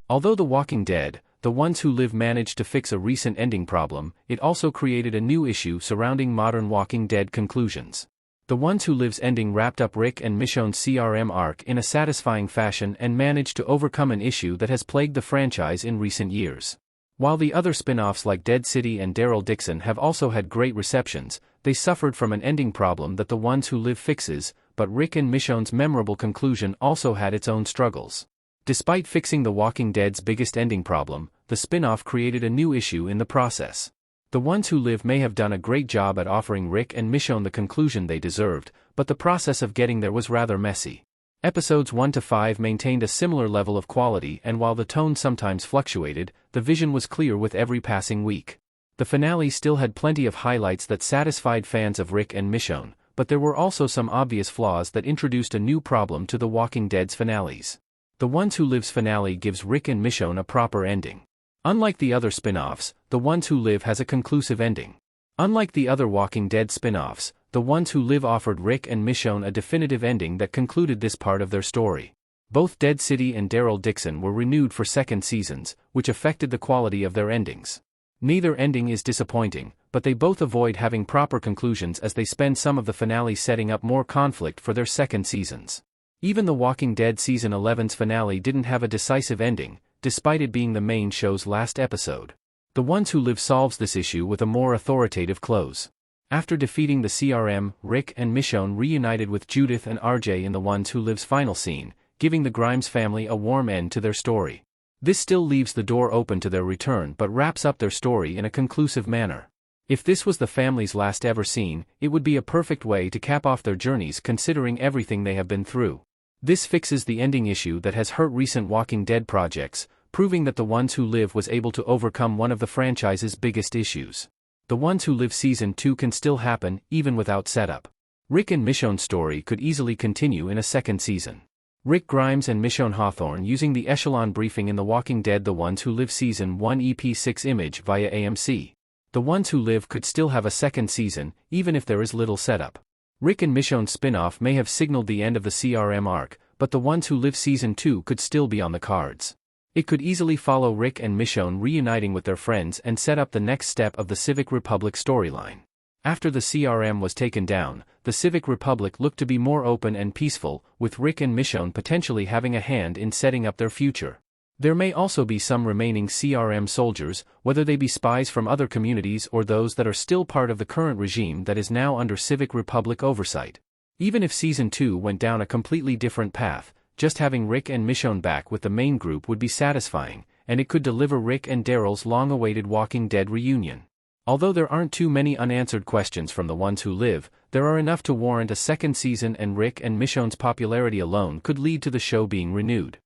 Although The Walking Dead, The Ones Who Live managed to fix a recent ending problem, it also created a new issue surrounding modern Walking Dead conclusions. The Ones Who Live's ending wrapped up Rick and Michonne's CRM arc in a satisfying fashion and managed to overcome an issue that has plagued the franchise in recent years. While the other spin-offs like Dead City and Daryl Dixon have also had great receptions, they suffered from an ending problem that The Ones Who Live fixes, but Rick and Michonne's memorable conclusion also had its own struggles. Despite fixing The Walking Dead's biggest ending problem, the spin-off created a new issue in the process. The Ones Who Live may have done a great job at offering Rick and Michonne the conclusion they deserved, but the process of getting there was rather messy. Episodes 1 to 5 maintained a similar level of quality, and while the tone sometimes fluctuated, the vision was clear with every passing week. The finale still had plenty of highlights that satisfied fans of Rick and Michonne, but there were also some obvious flaws that introduced a new problem to The Walking Dead's finales. The Ones Who Live's finale gives Rick and Michonne a proper ending. Unlike the other spin-offs, The Ones Who Live has a conclusive ending. Unlike the other Walking Dead spin-offs, The Ones Who Live offered Rick and Michonne a definitive ending that concluded this part of their story. Both Dead City and Daryl Dixon were renewed for second seasons, which affected the quality of their endings. Neither ending is disappointing, but they both avoid having proper conclusions as they spend some of the finale setting up more conflict for their second seasons. Even The Walking Dead Season 11's finale didn't have a decisive ending, despite it being the main show's last episode. The Ones Who Live solves this issue with a more authoritative close. After defeating the CRM, Rick and Michonne reunited with Judith and RJ in The Ones Who Live's final scene, giving the Grimes family a warm end to their story. This still leaves the door open to their return but wraps up their story in a conclusive manner. If this was the family's last ever scene, it would be a perfect way to cap off their journeys considering everything they have been through. This fixes the ending issue that has hurt recent Walking Dead projects, proving that The Ones Who Live was able to overcome one of the franchise's biggest issues. The Ones Who Live Season 2 can still happen, even without setup. Rick and Michonne's story could easily continue in a second season. Rick Grimes and Michonne Hawthorne using the Echelon briefing in The Walking Dead The Ones Who Live Season 1 EP6 image via AMC. The Ones Who Live could still have a second season, even if there is little setup. Rick and Michonne's spin-off may have signaled the end of the CRM arc, but The Ones Who Live Season 2 could still be on the cards. It could easily follow Rick and Michonne reuniting with their friends and set up the next step of the Civic Republic storyline. After the CRM was taken down, the Civic Republic looked to be more open and peaceful, with Rick and Michonne potentially having a hand in setting up their future. There may also be some remaining CRM soldiers, whether they be spies from other communities or those that are still part of the current regime that is now under Civic Republic oversight. Even if Season 2 went down a completely different path, just having Rick and Michonne back with the main group would be satisfying, and it could deliver Rick and Daryl's long-awaited Walking Dead reunion. Although there aren't too many unanswered questions from The Ones Who Live, there are enough to warrant a second season, and Rick and Michonne's popularity alone could lead to the show being renewed.